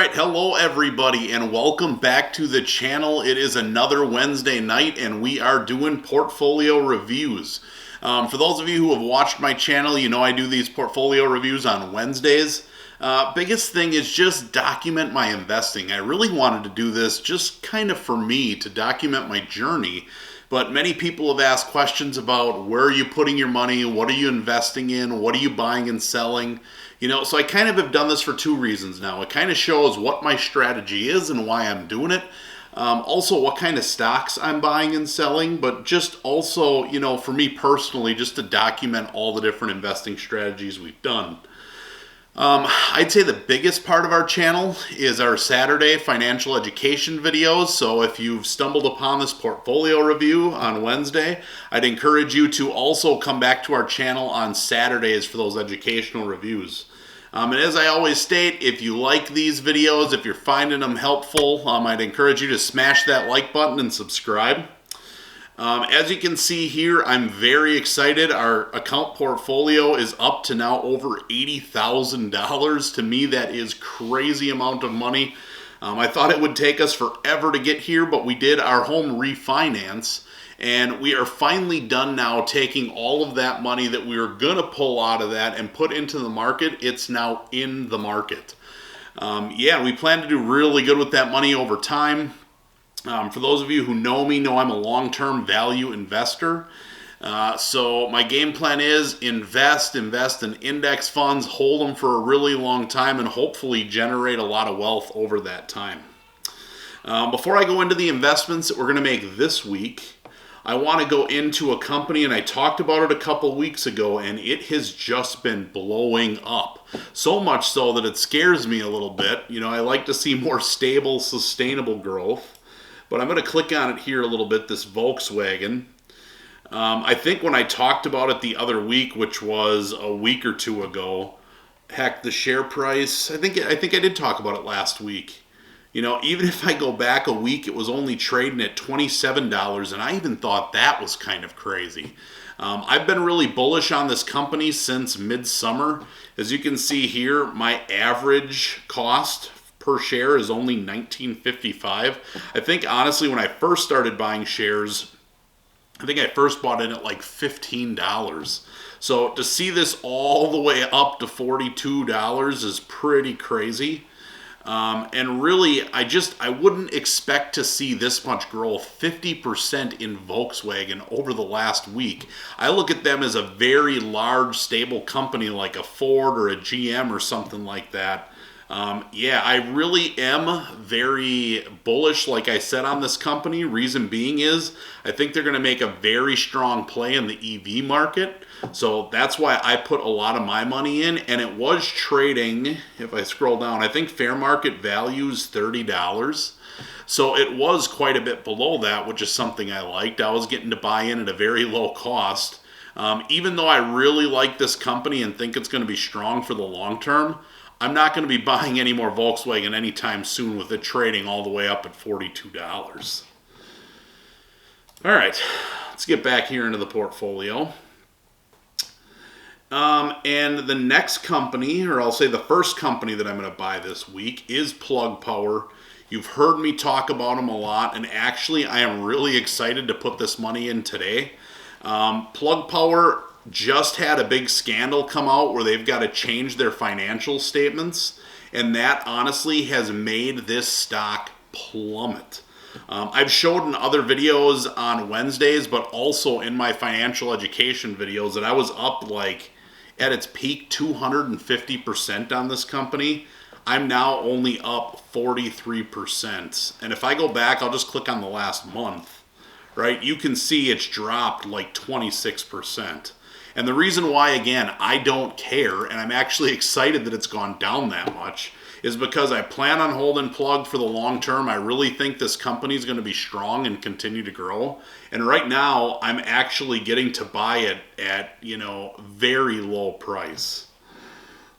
Alright, hello everybody and welcome back to the channel. It is another Wednesday night and we are doing portfolio reviews. For those of you who have watched my channel, you know I do these portfolio reviews on Wednesdays. Biggest thing is just document my investing. I really wanted to do this just kind of for me to document my journey. But many people have asked questions about where are you putting your money, what are you investing in, what are you buying and selling. So I kind of have done this for two reasons now. It kind of shows what my strategy is and why I'm doing it. Also what kind of stocks I'm buying and selling, but just also, for me personally, just to document all the different investing strategies we've done. I'd say the biggest part of our channel is our Saturday financial education videos. So if you've stumbled upon this portfolio review on Wednesday, I'd encourage you to also come back to our channel on Saturdays for those educational reviews. And as I always state, if you like these videos, if you're finding them helpful, I'd encourage you to smash that like button and subscribe. As you can see here, I'm very excited. Our account portfolio is up to now over $80,000. To me, that is crazy amount of money. I thought it would take us forever to get here, but we did our home refinance. And we are finally done now taking all of that money that we were going to pull out of that and put into the market. It's now in the market. We plan to do really good with that money over time. For those of you who know me, know I'm a long-term value investor. So my game plan is invest in index funds, hold them for a really long time, and hopefully generate a lot of wealth over that time. Before I go into the investments that we're going to make this week, I want to go into a company, and I talked about it a couple weeks ago, and it has just been blowing up. So much so that it scares me a little bit. I like to see more stable, sustainable growth. But I'm going to click on it here a little bit, this Volkswagen. I think when I talked about it the other week, which was a week or two ago, heck, the share price, I think I did talk about it last week. Even if I go back a week, it was only trading at $27, and I even thought that was kind of crazy. I've been really bullish on this company since midsummer. As you can see here, my average cost per share is only $19.55. I think honestly when I first started buying shares, I think I first bought in at like $15. So to see this all the way up to $42 is pretty crazy. And really, I wouldn't expect to see this much growth, 50% in Volkswagen over the last week. I look at them as a very large, stable company like a Ford or a GM or something like that. I really am very bullish, like I said, on this company. Reason being is I think they're going to make a very strong play in the EV market. So that's why I put a lot of my money in. And it was trading, if I scroll down, I think fair market value is $30. So it was quite a bit below that, which is something I liked. I was getting to buy in at a very low cost. Even though I really like this company and think it's going to be strong for the long term, I'm not going to be buying any more Volkswagen anytime soon with it trading all the way up at $42. All right, let's get back here into the portfolio. And the next company, or I'll say the first company that I'm going to buy this week is Plug Power. You've heard me talk about them a lot, and actually I am really excited to put this money in today. Plug Power just had a big scandal come out where they've got to change their financial statements, and that honestly has made this stock plummet. I've showed in other videos on Wednesdays, but also in my financial education videos, that I was up like at its peak 250% on this company. I'm now only up 43%. And if I go back, I'll just click on the last month, right? You can see it's dropped like 26%. And the reason why, again, I don't care, and I'm actually excited that it's gone down that much, is because I plan on holding Plug for the long term. I really think this company is going to be strong and continue to grow. And right now, I'm actually getting to buy it at, very low price.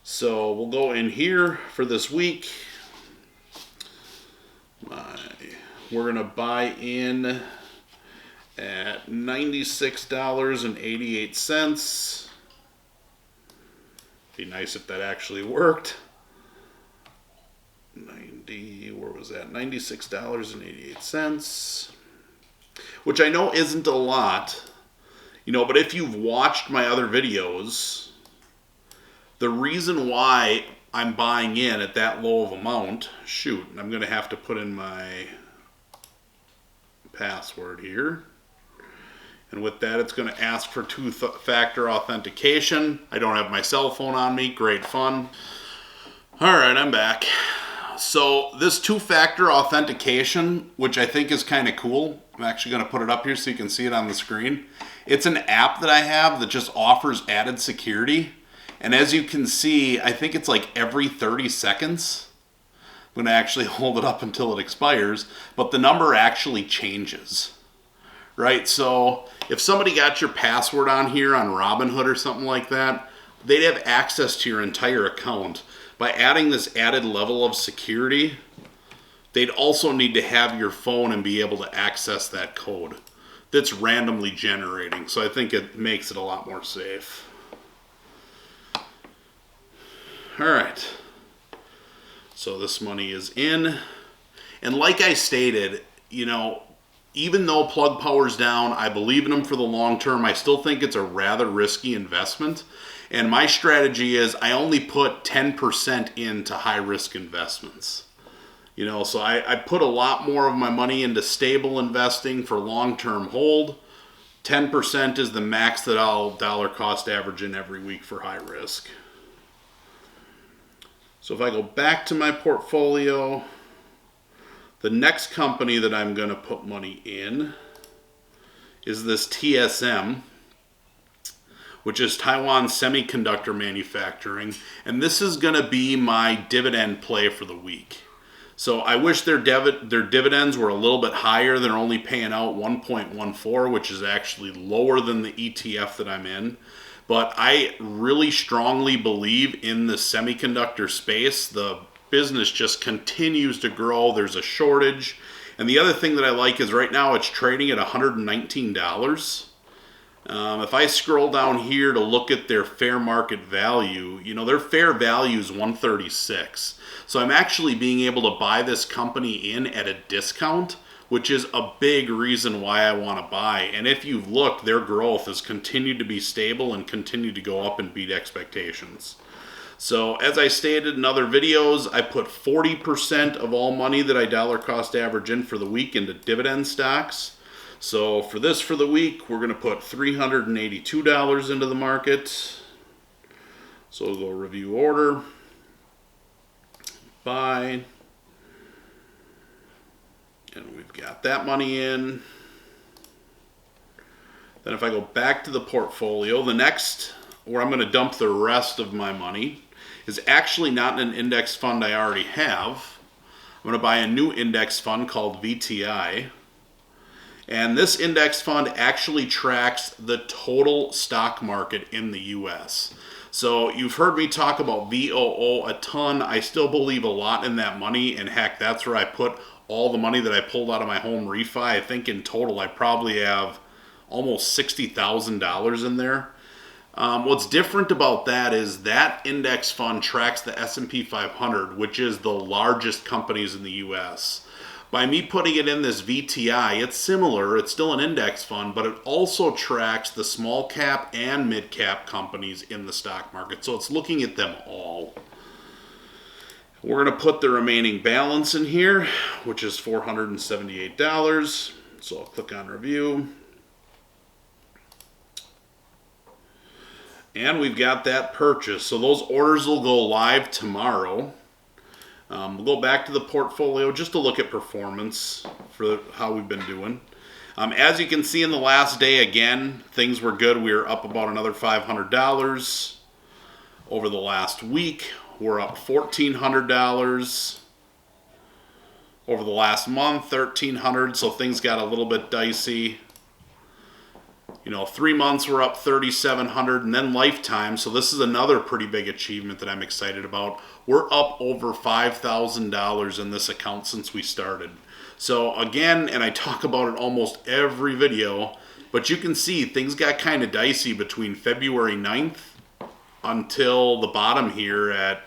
So we'll go in here for this week. We're going to buy in at $96.88. Be nice if that actually worked. 90. where was that? $96.88, which I know isn't a lot, you know, but if you've watched my other videos, the reason why I'm buying in at that low of amount, shoot, I'm going to have to put in my password here. And with that, it's going to ask for two-factor authentication. I don't have my cell phone on me. Great fun. All right, I'm back. So this two-factor authentication, which I think is kind of cool, I'm actually going to put it up here so you can see it on the screen. It's an app that I have that just offers added security. And as you can see, I think it's like every 30 seconds. I'm going to actually hold it up until it expires, but the number actually changes. Right? So if somebody got your password on here on Robinhood or something like that, they'd have access to your entire account. By adding this added level of security, they'd also need to have your phone and be able to access that code that's randomly generating. So I think it makes it a lot more safe. All right. So this money is in. And like I stated, you know, even though Plug Power's down, I believe in them for the long term. I still think it's a rather risky investment. And my strategy is I only put 10% into high-risk investments. You know, so I put a lot more of my money into stable investing for long-term hold. 10% is the max that I'll dollar cost average in every week for high risk. So if I go back to my portfolio, the next company that I'm going to put money in is this TSM, which is Taiwan Semiconductor Manufacturing. And this is going to be my dividend play for the week. So I wish their dividends were a little bit higher. They're only paying out 1.14, which is actually lower than the ETF that I'm in. But I really strongly believe in the semiconductor space. The business just continues to grow. There's a shortage. And the other thing that I like is right now it's trading at $119. If I scroll down here to look at their fair market value, you know, their fair value is $136. So I'm actually being able to buy this company in at a discount, which is a big reason why I want to buy. And if you've looked, their growth has continued to be stable and continued to go up and beat expectations. So as I stated in other videos, I put 40% of all money that I dollar cost average in for the week into dividend stocks. So for the week, we're going to put $382 into the market. So we'll go review order, buy, and we've got that money in. Then if I go back to the portfolio, the next, where I'm going to dump the rest of my money, is actually not in an index fund I already have. I'm going to buy a new index fund called VTI. And this index fund actually tracks the total stock market in the US. So you've heard me talk about VOO a ton. I still believe a lot in that money. And heck, that's where I put all the money that I pulled out of my home refi. I think in total I probably have almost $60,000 in there. What's different about that is that index fund tracks the S&P 500, which is the largest companies in the US. By me putting it in this VTI, it's similar. It's still an index fund, but it also tracks the small cap and mid cap companies in the stock market. So it's looking at them all. We're going to put the remaining balance in here, which is $478. So I'll click on review. And we've got that purchase. So those orders will go live tomorrow. We'll go back to the portfolio just to look at performance for how we've been doing. As you can see in the last day, again, things were good. We were up about another $500. Over the last week, we're up $1,400. Over the last month, $1,300. So things got a little bit dicey. You know, 3 months we're up $3,700, and then lifetime. So this is another pretty big achievement that I'm excited about. We're up over $5,000 in this account since we started. So again, and I talk about it almost every video, but you can see things got kind of dicey between February 9th until the bottom here at,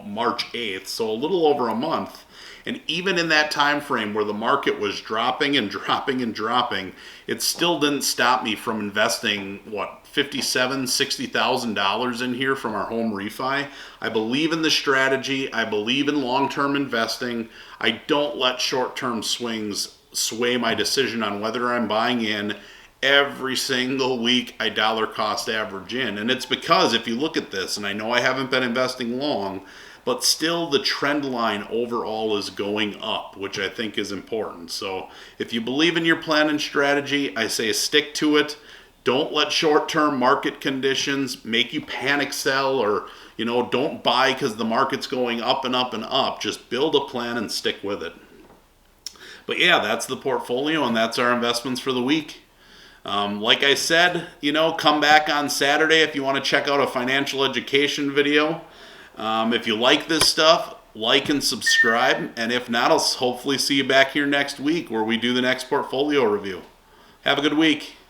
March 8th, so a little over a month. And even in that time frame where the market was dropping and dropping and dropping, it still didn't stop me from investing, $57,000-$60,000 in here from our home refi. I believe in the strategy. I believe in long-term investing. I don't let short-term swings sway my decision on whether I'm buying in. Every single week I dollar cost average in. And it's because if you look at this, and I know I haven't been investing long, but still the trend line overall is going up, which I think is important. So if you believe in your plan and strategy, I say stick to it. Don't let short-term market conditions make you panic sell, or don't buy because the market's going up and up and up. Just build a plan and stick with it. But yeah, that's the portfolio, and that's our investments for the week. Like I said, come back on Saturday if you want to check out a financial education video. If you like this stuff, like and subscribe. And if not, I'll hopefully see you back here next week where we do the next portfolio review. Have a good week.